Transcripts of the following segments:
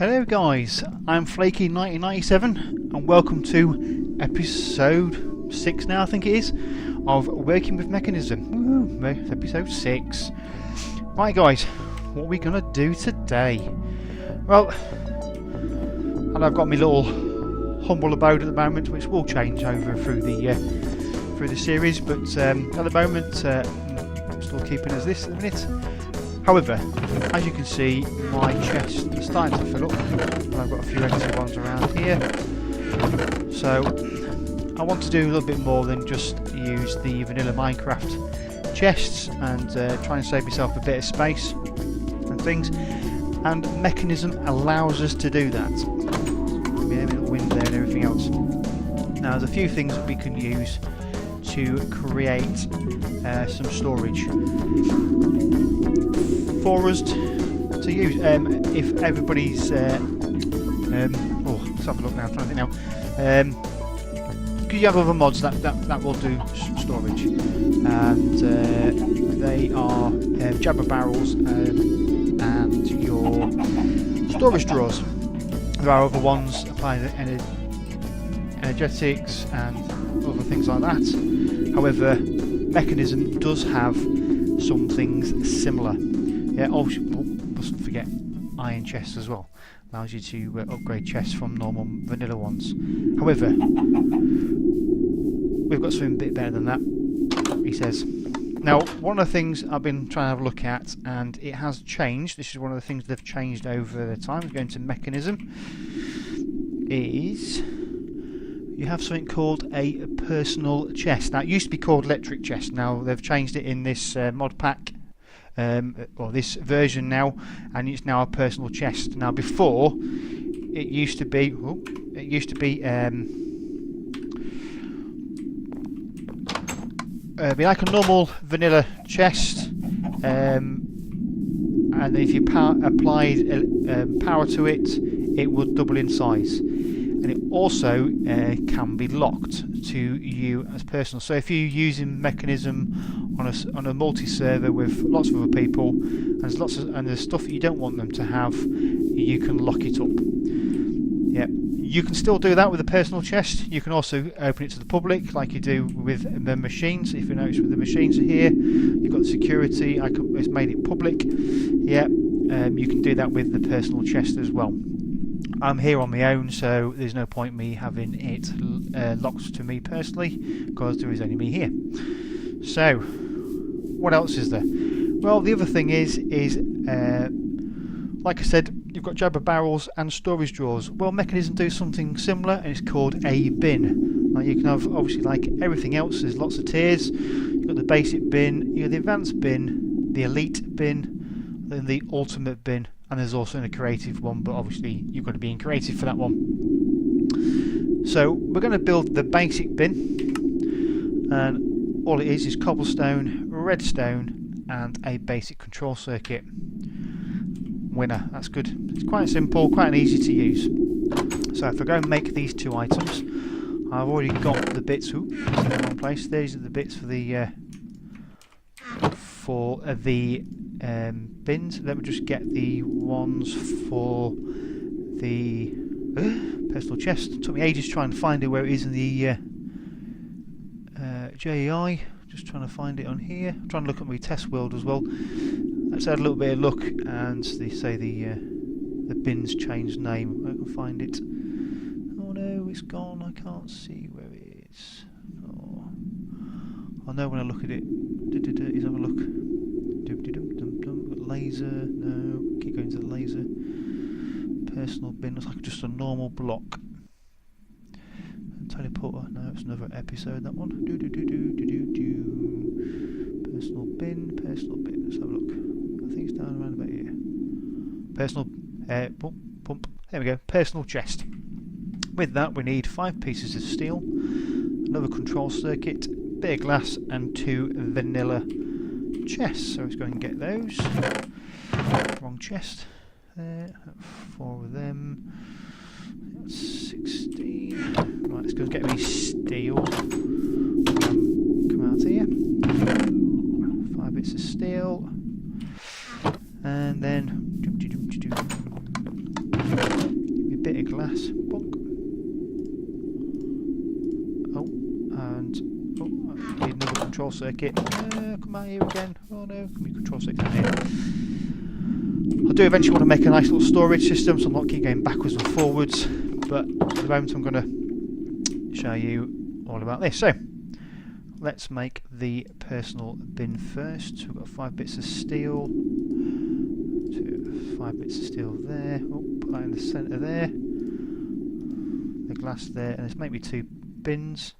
Hello guys, I'm Flaky1997 and welcome to episode 6 now I think it is, of Working with Mechanism. Woohoo, episode 6. Right guys, what are we going to do today? Well, and I've got my little humble abode at the moment, which will change over through the series, but at the moment I'm still keeping as this at the minute. However, as you can see, my chest is starting to fill up, and I've got a few extra ones around here. So I want to do a little bit more than just use the vanilla Minecraft chests and try and save myself a bit of space and things. And Mekanism allows us to do that. Yeah, a little wind there and everything else. Now, there's a few things that we can use to create some storage for us to use. If everybody's let's have a look now. I'm trying to think now. Because you have other mods that will do storage, and they are jabber barrels and your storage drawers. There are other ones applying energetics and other things like that. However, Mekanism does have some things similar. Yeah, mustn't forget iron chests as well. Allows you to upgrade chests from normal vanilla ones. However, we've got something a bit better than that, he says. Now, one of the things I've been trying to have a look at, and it has changed, this is one of the things they've changed over the time, going to Mekanism, is you have something called a personal chest. Now, it used to be called electric chest. Now, they've changed it in this mod pack, or this version now, and it's now a personal chest. Now, before, it used to be be like a normal vanilla chest, and if you applied power to it, it would double in size. And it also can be locked to you as personal. So if you're using Mekanism on a multi-server with lots of other people, and there's stuff that you don't want them to have, you can lock it up. Yeah, you can still do that with a personal chest. You can also open it to the public, like you do with the machines. If you notice, with the machines are here, you've got the security. It's made it public. Yeah, you can do that with the personal chest as well. I'm here on my own, so there's no point me having it locked to me personally, because there is only me here. So, what else is there? Well, the other thing is like I said, you've got jabber barrels and storage drawers. Well, Mekanism do something similar, and it's called a bin. Now, you can have, obviously, like everything else, there's lots of tiers. You've got the basic bin, you've got the advanced bin, the elite bin, then the ultimate bin. And there's also a creative one, but obviously you've got to be in creative for that one. So we're going to build the basic bin, and all it is cobblestone, redstone, and a basic control circuit. Winner, that's good. It's quite simple, quite easy to use. So if I go and make these two items, I've already got the bits. Oops, in the wrong place. These are the bits for the bins. Let me just get the ones for the personal chest. It took me ages trying to find it where it is in the JEI. Just trying to find it on here. I'm trying to look at my test world as well. Let's add a little bit of luck, and they say the bin's changed name. I can find it. Oh no, it's gone. I can't see where it is. Oh, I'll know when I look at it. Let's have a look. Laser, no, keep going to the laser. Personal bin, looks like just a normal block. Teleporter, no, it's another episode, that one. Personal bin, let's have a look. I think it's down around about here. Personal, pump, there we go, personal chest. With that, we need 5 pieces of steel, another control circuit, bit of glass, and 2 vanilla chests. So let's go and get those. Wrong chest. There, 4 of them. That's 16. Right, let's go and get me steel. Come out here. 5 bits of steel. And then a glass. Bonk. Oh, and I need another control circuit. Come out here again. Oh no, come here, control circuit down here. I do eventually want to make a nice little storage system, so I'm not keep going backwards and forwards. But at the moment, I'm going to show you all about this. So, let's make the personal bin first. So we've got 5 bits of steel. 5 bits of steel there. Oh, put that in the centre there. The glass there, and there's maybe 2 bins.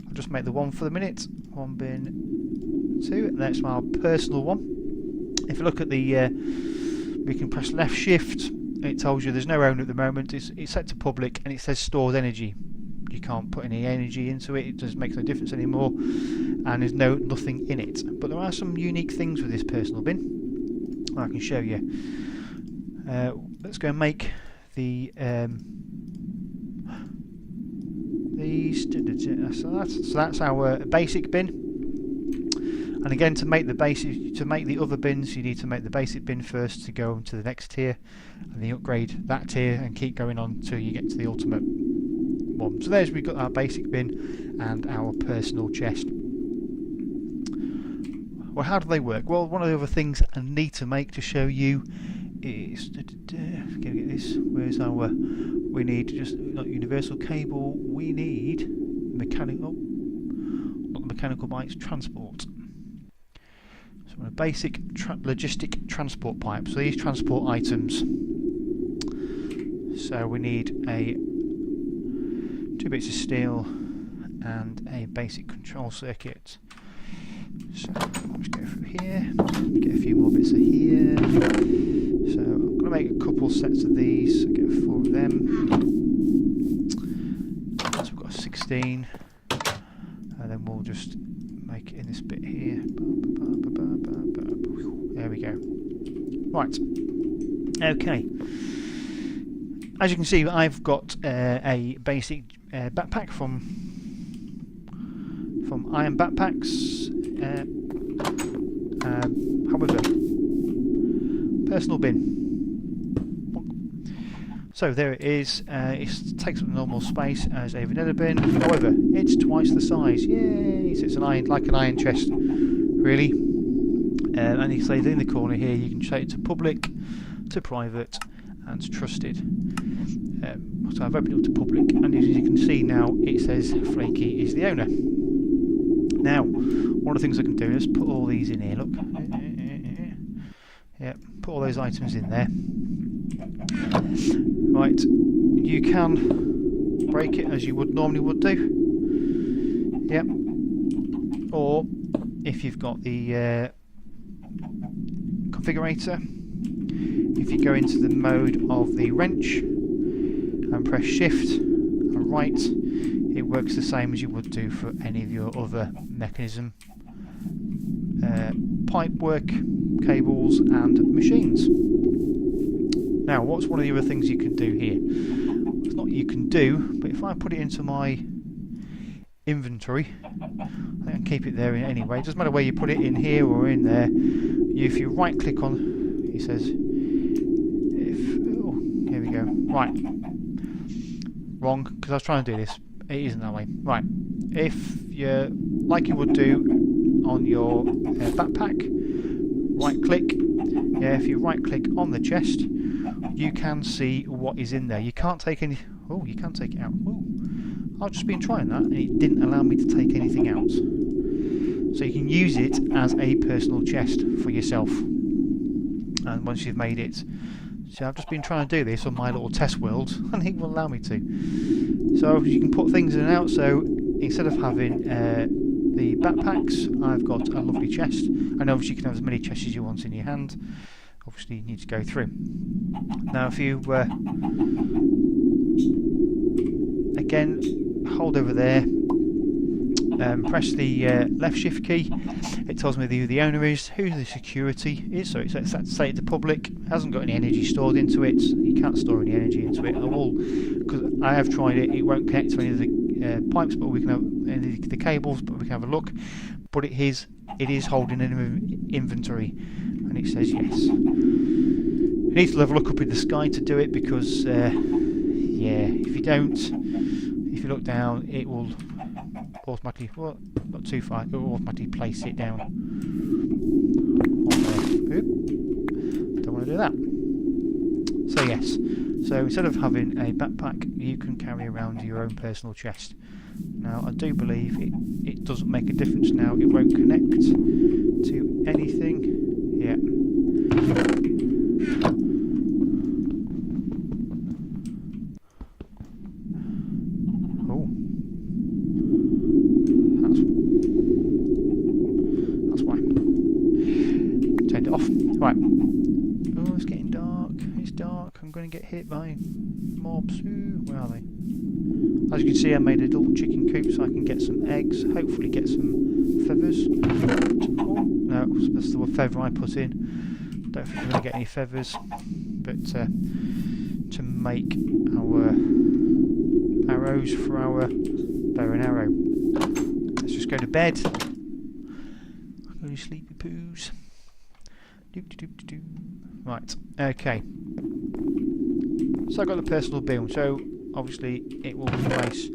I'll just make the one for the minute. 1 bin, 2. And that's my personal one. If you look at the, we can press left shift. It tells you there's no owner at the moment. It's set to public, and it says stored energy. You can't put any energy into it. It just makes no difference anymore, and there's nothing in it. But there are some unique things with this personal bin. I can show you. Let's go and make the these. So that's our basic bin. And again, to make the other bins, you need to make the basic bin first to go to the next tier, and then upgrade that tier and keep going on until you get to the ultimate one. So we've got our basic bin and our personal chest. Well, how do they work? Well, one of the other things I need to make to show you is get this. Where's our? We need just not universal cable. We need mechanical, not the mechanical bikes transport. So a basic logistic transport pipe. So these transport items. So we need 2 bits of steel and a basic control circuit. So let's go through here, get a few more bits of here. So I'm going to make a couple sets of these, so get 4 of them. So we've got a 16, and then we'll just make it in this bit here. There we go. Right. Okay. As you can see, I've got a basic backpack from Iron Backpacks. However, personal bin. So there it is. It takes up the normal space as a vanilla bin. However, it's twice the size. Yay! So it's like an iron chest, really. And you can say in the corner here, you can change it to public, to private, and to trusted. So I've opened it up to public, and as you can see now, it says Flaky is the owner. Now, one of the things I can do is put all these in here. Look, yeah, put all those items in there. Right, you can break it as you normally would do. Yep. Or if you've got the configurator, if you go into the mode of the wrench and press shift and right, it works the same as you would do for any of your other mechanism pipe work, cables and machines. Now, what's one of the other things you can do here? It's not you can do, but if I put it into my inventory, I can keep it there anyway. It doesn't matter where you put it, in here or in there. If you right click on, he says, here we go. Right, wrong, because I was trying to do this. It isn't that way. Right, if you like you would do on your backpack, right click. Yeah, if you right click on the chest, you can see what is in there. You can't take any. Oh, you can take it out. Oh, I've just been trying that, and it didn't allow me to take anything out. So you can use it as a personal chest for yourself. And once you've made it, so I've just been trying to do this on my little test world, and it will allow me to. So you can put things in and out. So instead of having the backpacks, I've got a lovely chest, and obviously you can have as many chests as you want in your hand. Obviously you need to go through. Now if you again hold over there, press the left shift key, it tells me who the owner is, who the security is, so it's set to public, hasn't got any energy stored into it, you can't store any energy into it at all, because I have tried it, it won't connect to any of the pipes, but we can have any of the cables, but we can have a look, but it is holding an inventory, and it says yes. You need to level look up in the sky to do it because, yeah, if you don't, if you look down, it will automatically, well, not too far, it will automatically place it down on there. Oop. Don't want to do that. So yes, so instead of having a backpack, you can carry around your own personal chest. Now I do believe it doesn't make a difference now, it won't connect to anything. Yeah. Oh. That's why. Turned it off. Right. Oh, it's getting dark. It's dark. I'm going to get hit by mobs. Ooh, where are they? As you can see, I made a little chicken coop so I can get some eggs, hopefully get some feathers. Oh, no, that's the feather I put in. Don't think we're going to get any feathers, but to make our arrows for our bow and arrow. Let's just go to bed. Go to sleepy poos. Right, okay. So I've got the personal bin, so obviously it will replace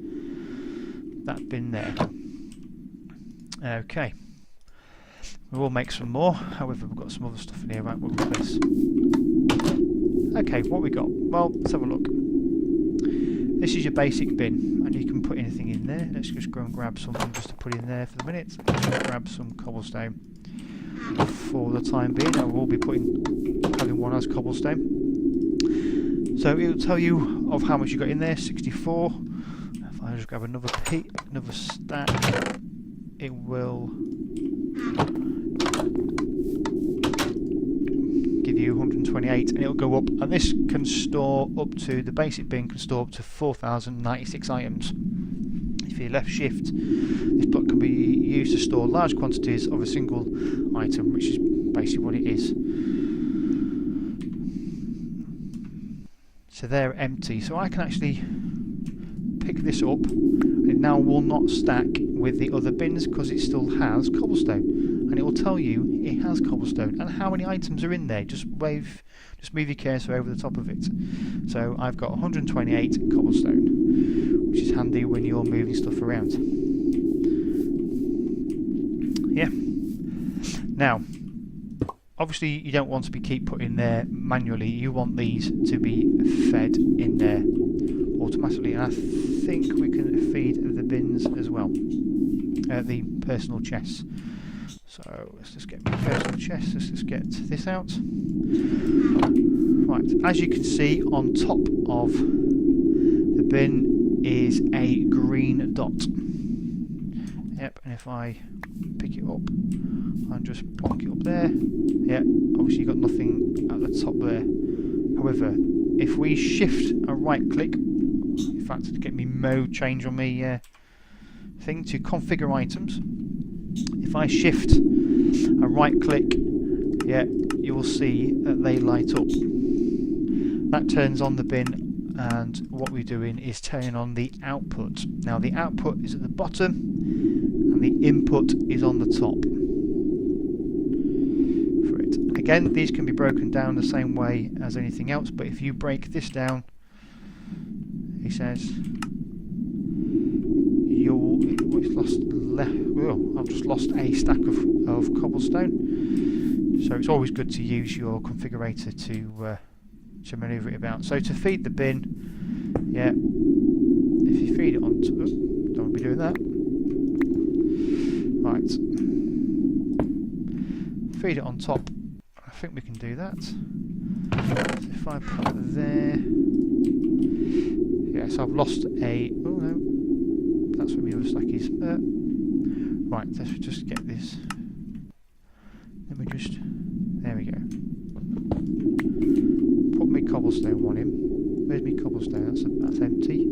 that bin there. Okay. We will make some more, however we've got some other stuff in here. Right, what was this? Okay, what we got? Well, let's have a look. This is your basic bin, and you can put anything in there. Let's just go and grab something just to put in there for the minute. Let's just grab some cobblestone for the time being. I will be having one as cobblestone. So it will tell you of how much you got in there, 64. If I just grab another stack, it will give you 128, and it'll go up. And this can store up to, the basic bin can store up to 4,096 items. If you left shift, this block can be used to store large quantities of a single item, which is basically what it is. So they're empty, so I can actually pick this up, and it now will not stack with the other bins because it still has cobblestone, and it will tell you it has cobblestone and how many items are in there. Just move your cursor over the top of it. So I've got 128 cobblestone, which is handy when you're moving stuff around. Yeah. Now, obviously you don't want to keep putting there manually, you want these to be fed in there automatically, and I think we can feed the bins as well, the personal chests. So let's just get my personal chest, let's just get this out. Right, as you can see, on top of the bin is a green dot. Yep, and if I pick it up and just plonk it up there, yeah, obviously you've got nothing at the top there. However, if we shift and right click, in fact, to get me mode change on me thing to configure items, if I shift and right click, yeah, you will see that they light up. That turns on the bin, and what we're doing is turning on the output. Now the output is at the bottom and the input is on the top. For it. Again, these can be broken down the same way as anything else, but if you break this down, he says I've just lost a stack of cobblestone. So it's always good to use your configurator to manoeuvre it about. So to feed the bin, yeah, if you feed it on, don't want to be doing that. Right, feed it on top. I think we can do that. So if I put it there, yes, I've lost a. Oh no, that's where my other stack is. Right, let's just get this. Let me just. There we go. Put my cobblestone one in. Where's my cobblestone? That's empty.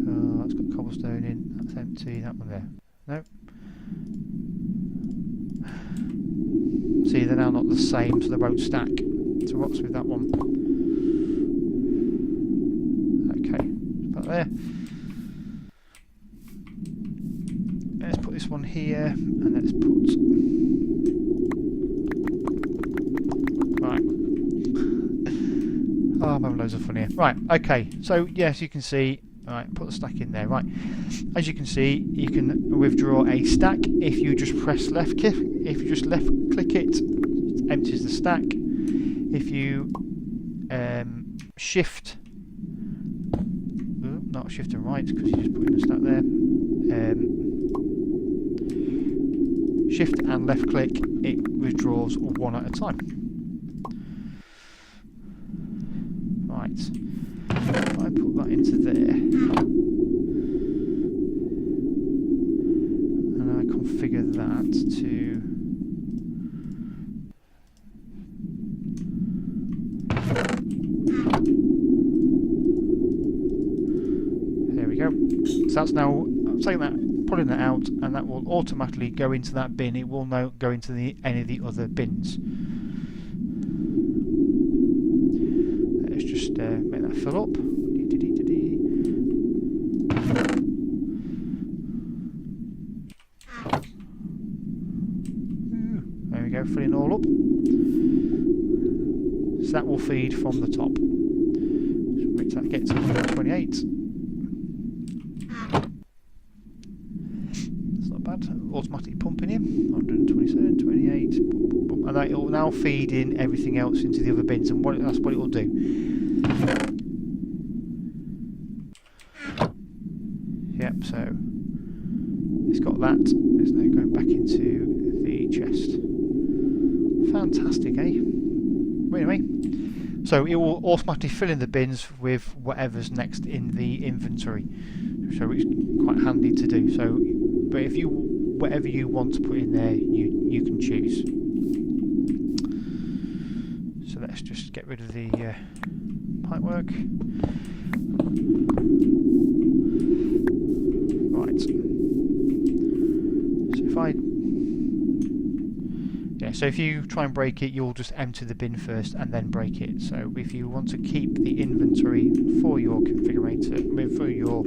Oh, that's got cobblestone in. That's empty. That one there. Nope. See, they're now not the same, so they won't stack. So what's with that one? Okay, about there. Let's put this one here, and let's put. Right. Oh, I'm having loads of fun here. Right, okay, so yes, you can see. Alright, put the stack in there. Right, as you can see, you can withdraw a stack if you just press left click. If you just left click it, it empties the stack. If you shift, not shift and right because you just put in the stack there. Shift and left click, it withdraws one at a time. Right, if I put that into there and I configure that to there we go. So that's now taking that, pulling that out, and that will automatically go into that bin. It will not go into any of the other bins. Let's just make that fill up. There we go, filling all up. So that will feed from the top. So wait till that gets to 128. Automatically pumping in 127, 28, and that it will now feed in everything else into the other bins, and that's what it will do. Yep, so it's got that. It's now going back into the chest. Fantastic, eh? Anyway, so it will automatically fill in the bins with whatever's next in the inventory. So it's quite handy to do. So, but if you whatever you want to put in there, you can choose. So let's just get rid of the pipework. Right. So so if you try and break it, you'll just empty the bin first and then break it. So if you want to keep the inventory for your configurator, for your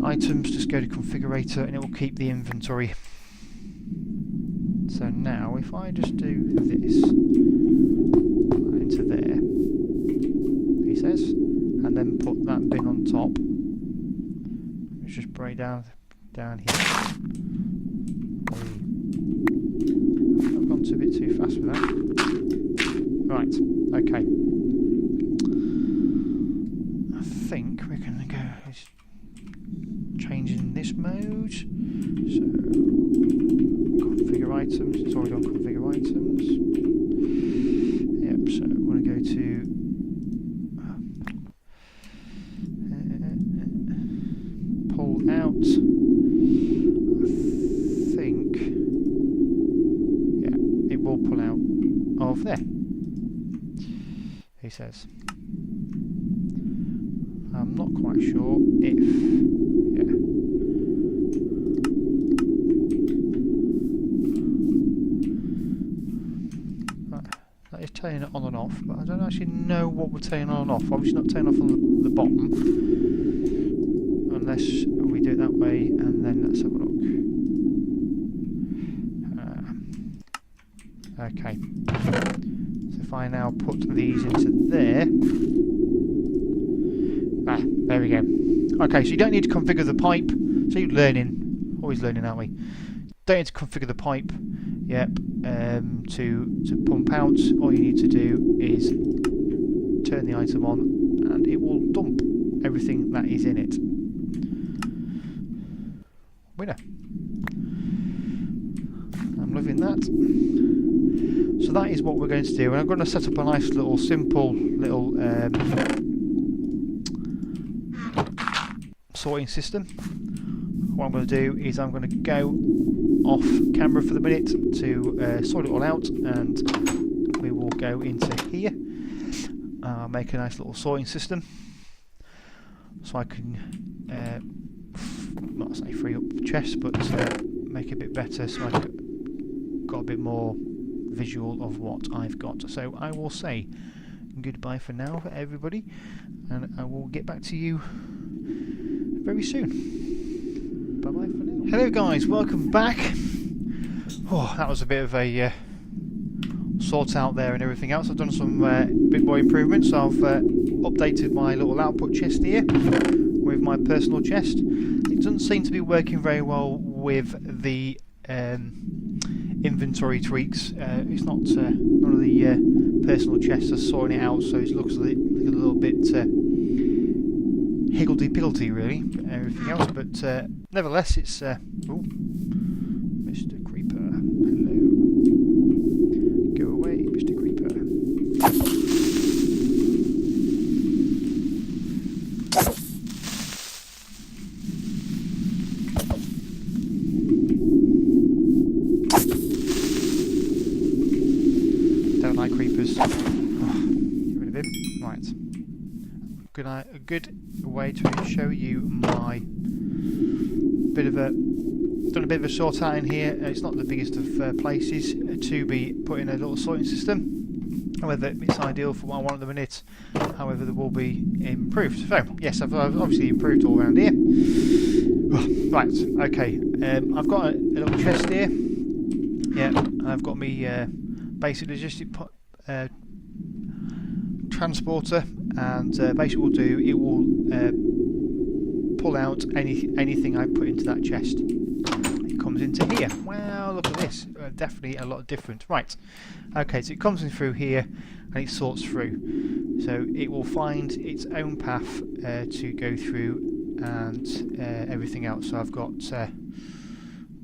items, just go to configurator and it will keep the inventory. So now if I just do this into there, he says, and then put that bin on top, let's just break down here. I've gone a bit too fast with that. Right, okay. I think we're going to go changing this mode. So configure items. It's already on configure items. Yep. So we want to go to pull out. I think, yeah, it will pull out of there. He says. I'm not quite sure if, yeah. That is turning it on and off, but I don't actually know what we're turning on and off. Obviously not turning off on the bottom, unless we do it that way, and then let's have a look. Okay, so if I now put these into there, there we go. Okay, so you don't need to configure the pipe. So you're learning, always learning, aren't we? Don't need to configure the pipe. Yep. To pump out, all you need to do is turn the item on, and it will dump everything that is in it. Winner. I'm loving that. So that is what we're going to do, and I'm going to set up a nice little simple little sorting system. What I'm going to do is I'm going to go off camera for the minute to sort it all out, and we will go into here. Make a nice little sorting system so I can not say free up the chest, but make it a bit better so I've got a bit more visual of what I've got. So I will say goodbye for now for everybody, and I will get back to you very soon. Bye bye for now. Hello guys, welcome back. Oh, that was a bit of a sort out there and everything else. I've done some bit more improvements. I've updated my little output chest here with my personal chest. It doesn't seem to be working very well with the inventory tweaks. It's not none of the personal chests are sorting it out, so it looks a little bit higgledy-piggledy really, everything else, but nevertheless it's ooh, Mr. Creeper, hello, go away Mr. Creeper. Don't like creepers. Oh, get rid of him. Right. A good way to show you my done a bit of a sort out in here. It's not the biggest of places to be putting a little sorting system. However, it's ideal for what I want at the minute. However, there will be improved. So yes, I've obviously improved all around here. Right, okay. I've got a little chest here. Yeah, and I've got me basic logistic transporter, and basically what it will do, it will pull out anything I put into that chest. It comes into here. Wow, look at this. Definitely a lot different. Right, okay, so it comes in through here and it sorts through. So it will find its own path to go through and everything else. So I've got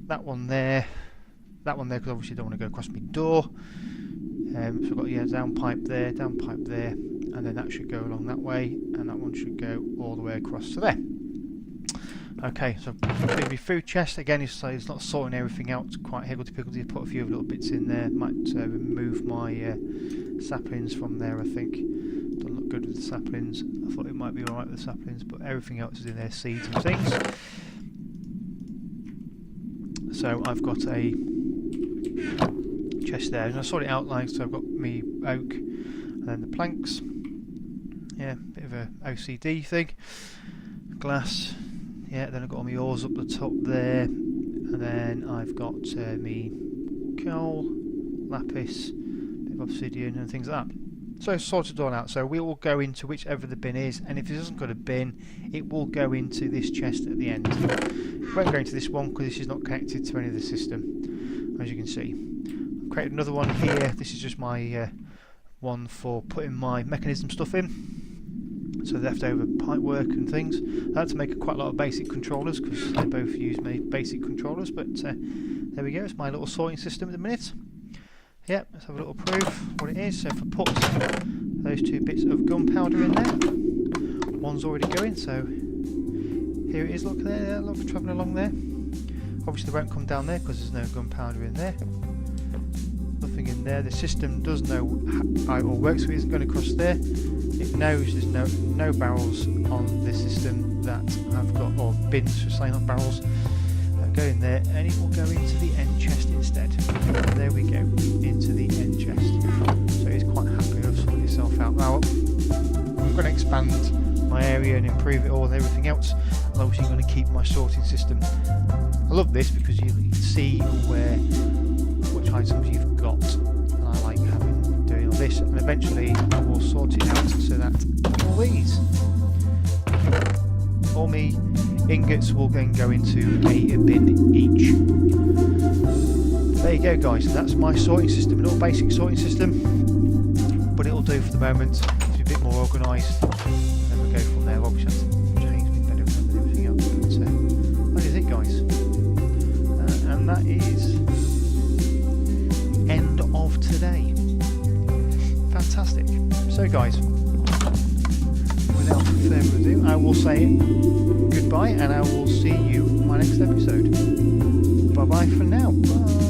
that one there, because obviously I don't want to go across my door. So I've got down pipe there, and then that should go along that way, and that one should go all the way across to there. Okay, so the food chest again is not sorting everything out, quite higgledy-piggledy. Put a few little bits in there. Might remove my saplings from there. I think doesn't look good with the saplings. I thought it might be alright with the saplings, but everything else is in there, seeds and things. So I've got a chest there, and I sort it out like so. I've got me oak and then the planks. Yeah, bit of a OCD thing. Glass. Yeah, then I've got all my ores up the top there, and then I've got me coal, lapis, bit of obsidian and things like that. So sorted all out. So we will go into whichever the bin is, and if it hasn't got a bin, it will go into this chest at the end. It won't go into this one because this is not connected to any of the system, as you can see. I've created another one here. This is just my one for putting my mechanism stuff in. So leftover pipe work and things. I had to make quite a lot of basic controllers because they both use basic controllers, but there we go, it's my little sorting system at the minute. Yep, let's have a little proof what it is. So if I put those two bits of gunpowder in there, one's already going, so here it is, look there, look, travelling along there. Obviously they won't come down there because there's no gunpowder in there. Nothing in there. The system does know how it all works, so it isn't going across there. It knows there's no barrels on the system that I've got, or bins for saying, not barrels. Go in there, and it will go into the end chest instead. There we go, into the end chest. So it's quite happy to have sorted itself out. Now I'm going to expand my area and improve it all and everything else. I'm obviously going to keep my sorting system. I love this because you can see which items you've got, and I like doing all this, and eventually I will sort it out so that all these, all me ingots will then go into a bin each. There you go guys, that's my sorting system, a little basic sorting system, but it'll do for the moment. It's a bit more organised, and then we'll go from there. Obviously I have to change a bit better and everything else, but that is it guys. And that is end of today. Fantastic. So guys, without further ado, I will say goodbye, and I will see you in my next episode. Bye bye for now. Bye.